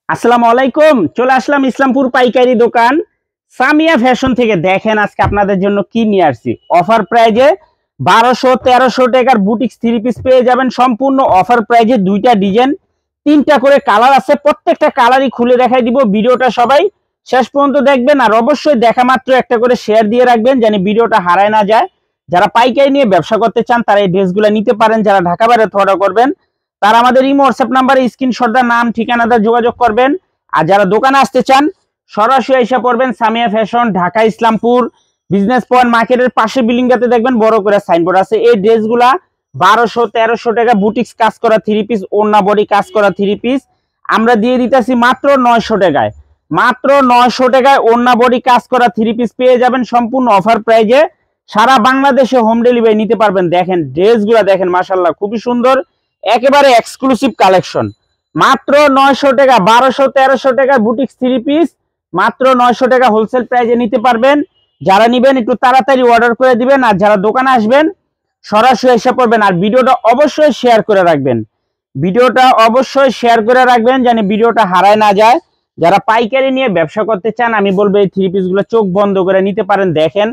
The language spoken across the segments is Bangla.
আসসালামু আলাইকুম। চলে আসলাম ইসলামপুর পাইকারি দোকান সামিয়া ফ্যাশন থেকে। দেখেন আজকে আপনাদের জন্য কি নিয়ে আসছি। অফার প্রাইজে 1200-1300 টাকার বুটিক্স থ্রি পিস পেয়ে যাবেন সম্পূর্ণ অফার প্রাইজে। দুইটা ডিজাইন, তিনটা করে কালার আছে। প্রত্যেকটা কালারই খুলে দেখাই দিব। ভিডিওটা সবাই শেষ পর্যন্ত দেখবেন, আর অবশ্যই দেখা মাত্র একটা করে শেয়ার দিয়ে রাখবেন যেন ভিডিওটা হারায় না যায়। যারা পাইকারি নিয়ে ব্যবসা করতে চান তারা এই ড্রেসগুলো নিতে পারেন। যারা ঢাকা বাইরে অর্ডার করবেন তারা আমাদের ইমো হোয়াটসঅ্যাপ নাম্বারে স্ক্রিনশটটা নাম ঠিকানাটা যোগাযোগ করবেন। আর যারা দোকানে আসতে চান সরাসরি এসে পড়বেন Samia fashion, Dhaka Islampur business point মার্কেটের পাশে বিল্ডিংটাতে দেখবেন বড় করে সাইনবোর্ড আছে। এই ড্রেসগুলা 1200-1300 টাকা বুটিক্স কাজ করা থ্রি পিস, ওড়না বডি কাজ করা থ্রি পিস আমরা দিয়ে দিতেছি মাত্র 900 টাকায়। মাত্র 900 টাকায় ওড়না বডি কাজ করা থ্রি পিস পেয়ে যাবেন সম্পূর্ণ অফার প্রাইজে। সারা বাংলাদেশে হোম ডেলিভারি নিতে পারবেন। দেখেন ড্রেসগুলা দেখেন, মাশাআল্লাহ খুবই সুন্দর, একেবারে এক্সক্লুসিভ কালেকশন। মাত্র 900 টাকা, 1200-1300 টাকার বুটিক্স থ্রি পিস মাত্র 900 টাকা হোলসেল প্রাইজে নিতে পারবেন। যারা নিবেন একটু তাড়াতাড়ি অর্ডার করে দিবেন, আর যারা দোকানে আসবেন সরাসরি এসে পড়বেন। আর ভিডিওটা অবশ্যই শেয়ার করে রাখবেন, ভিডিওটা অবশ্যই শেয়ার করে রাখবেন যেন ভিডিওটা হারায় না যায়। যারা পাইকারি নিয়ে ব্যবসা করতে চান আমি বলবো এই থ্রি পিসগুলো চোখ বন্ধ করে নিতে পারেন। দেখেন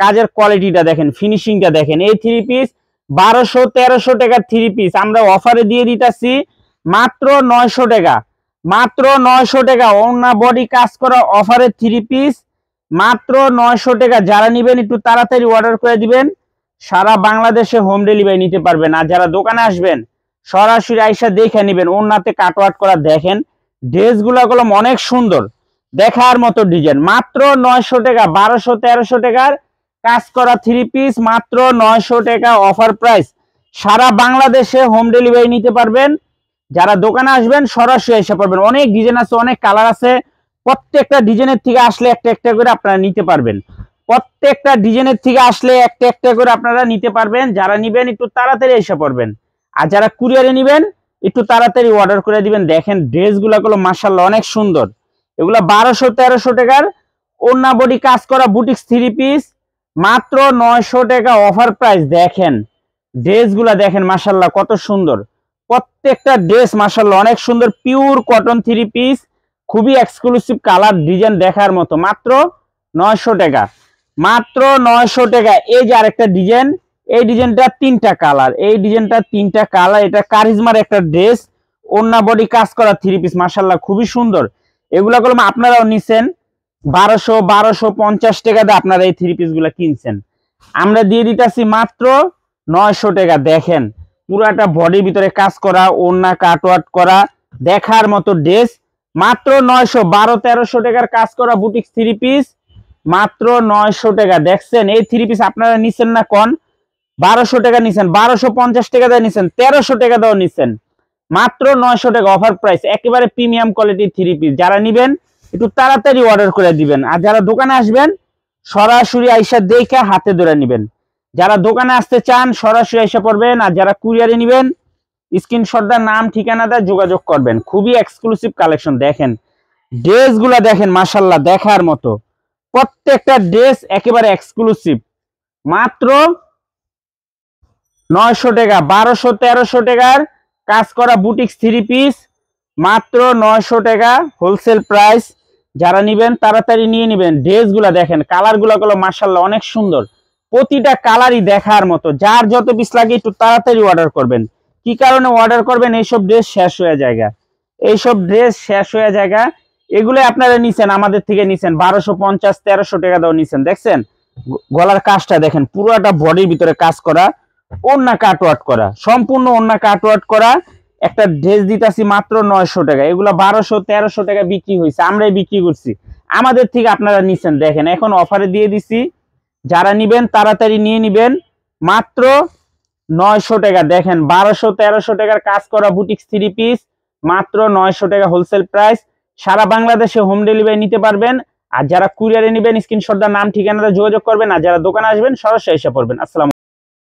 কাজের কোয়ালিটিটা দেখেন, ফিনিশিংটা দেখেন। এই থ্রি পিস 1200-1300 টাকার থ্রি পিস আমরা অফারে দিয়ে দিতেছি মাত্র 900 টাকা। মাত্র 900 টাকা ওড়না বডি কাজ করা অফারের থ্রি পিস মাত্র 900 টাকা। যারা নিবেন একটু তাড়াতাড়ি অর্ডার করে দিবেন, সারা বাংলাদেশে হোম ডেলিভারি নিতে পারবেন। আর যারা দোকানে আসবেন সরাসরি আইসা দেখে নিবেন। ওড়নাতে কাটওয়ার্ক করা দেখেন, ড্রেসগুলো অনেক সুন্দর, দেখার মতো ডিজাইন। মাত্র 900 টাকা, 1200-1300 টাকার কাজ করা থ্রি পিস মাত্র 900 টাকা অফার প্রাইস। সারা বাংলাদেশে হোম ডেলিভারি নিতে পারবেন। যারা দোকানে আসবেন সরাসরি এসে পারবেন। অনেক ডিজাইন আছে, অনেক কালার আছে। প্রত্যেকটা ডিজাইনের থেকে আসলে একটা একটা করে আপনারা নিতে পারবেন। প্রত্যেকটা ডিজাইনের থেকে আসলে একটা একটা করে আপনারা নিতে পারবেন। যারা নিবেন একটু তাড়াতাড়ি এসে পড়বেন, আর যারা কুরিয়ারে নিবেন একটু তাড়াতাড়ি অর্ডার করে দিবেন। দেখেন ড্রেসগুলো মাশাআল্লাহ অনেক সুন্দর। এগুলা 1200-1300 টাকার ওড়না বডি কাজ করা বুটিক্স থ্রি পিস মাত্র 900 টাকা অফার প্রাইস। দেখেন ড্রেসগুলা দেখেন মাশাআল্লাহ কত সুন্দর। প্রত্যেকটা ড্রেস মাশাআল্লাহ অনেক সুন্দর, পিওর কটন থ্রি পিস, খুবই এক্সক্লুসিভ কালার ডিজাইন দেখার মতো। মাত্র 900 টাকা, মাত্র 900 টাকা। এই যে আরেকটা ডিজাইন, এই ডিজাইনটা তিনটা কালার, এই ডিজাইনটা তিনটা কালার। এটা কারিজমার একটা ড্রেস, ওড়না বডি কাজ করা থ্রি পিস মাশাআল্লাহ খুবই সুন্দর। এগুলা আপনারাও নিছেন 1250 টাকা দিয়ে আপনারা এই থ্রি পিস গুলা কিনছেন। আমরা দিয়ে দিতেছি মাত্র 900 টাকা। দেখেন পুরাটা বডির ভিতরে কাজ করা, ওড়না কাটওয়ার্ক করা দেখার মতো ড্রেস মাত্র 900। 1200-1300 টাকার কাজ করা বুটিক্স থ্রি পিস মাত্র 900 টাকা। দেখছেন এই থ্রি পিস আপনারা নিছেন না কোন 1200 টাকা নিছেন, 1250 টাকা দিয়ে নিছেন, 1300 টাকা দিয়েও নিছেন, মাত্র 900 টাকা অফার প্রাইস। একেবারে প্রিমিয়াম কোয়ালিটির থ্রি পিস। যারা নিবেন একটু তাড়াতাড়ি অর্ডার করে দিবেন, আর যারা দোকানে আসবেন সরাসরি আইসা দেখে হাতে ধরে নিবেন। যারা দোকানে আসতে চান সরাসরি আইসা পড়বেন, আর যারা কুরিয়ারে নিবেন স্ক্রিনশটটা নাম ঠিকানাটা যোগাযোগ করবেন। খুবই এক্সক্লুসিভ কালেকশন। দেখেন ড্রেসগুলা দেখেন মাশাআল্লাহ দেখার মতো, প্রত্যেকটা ড্রেস একেবারে এক্সক্লুসিভ। মাত্র 900 টাকা, 1200-1300 টাকার কাজ করা বুটিক্স থ্রি পিস মাত্র 900 টাকা হোলসেল প্রাইস। যারা নিবেন তাড়াতাড়ি নিয়ে নিবেন। ড্রেসগুলা দেখেন, কালারগুলো মাশাআল্লাহ অনেক সুন্দর, প্রতিটা কালারই দেখার মতো। যার যত পিস লাগে একটু তাড়াতাড়ি অর্ডার করবেন। কি কারণে অর্ডার করবেন? এইসব ড্রেস শেষ হয়ে যায়, এইসব ড্রেস শেষ হয়ে যায়। এগুলো আপনারা নিছেন আমাদের থেকে, নিছেন 1250-1300 টাকা দাও নিছেন। দেখছেন গলার কাজটা দেখেন, পুরোটা বডির ভিতরে কাজ করা, ওড়না কাটওয়ার্ক করা, সম্পূর্ণ ওড়না কাটওয়ার্ক করা একটা ড্রেস দিতেছি মাত্র 900 টাকা। এগুলো 1200-1300 টাকা বিক্রি হয়েছে, আমরাই বিক্রি করছি, আমাদের থেকে আপনারা নিছেন। দেখেন এখন অফারে দিয়ে দিছি, যারা নিবেন তাড়াতাড়ি নিয়ে নিবেন মাত্র 900 টাকা। দেখেন 1200-1300 টাকার কাজ করা বুটিক্স থ্রি পিস মাত্র 900 টাকা হোলসেল প্রাইস। সারা বাংলাদেশে হোম ডেলিভারি নিতে পারবেন। আর যারা কুরিয়ারে নিবেন স্ক্রিনশটটা নাম ঠিকানাটা যোগাযোগ করবেন, আর যারা দোকানে আসবেন সরাসরি এসে পড়বেন। আসসালামু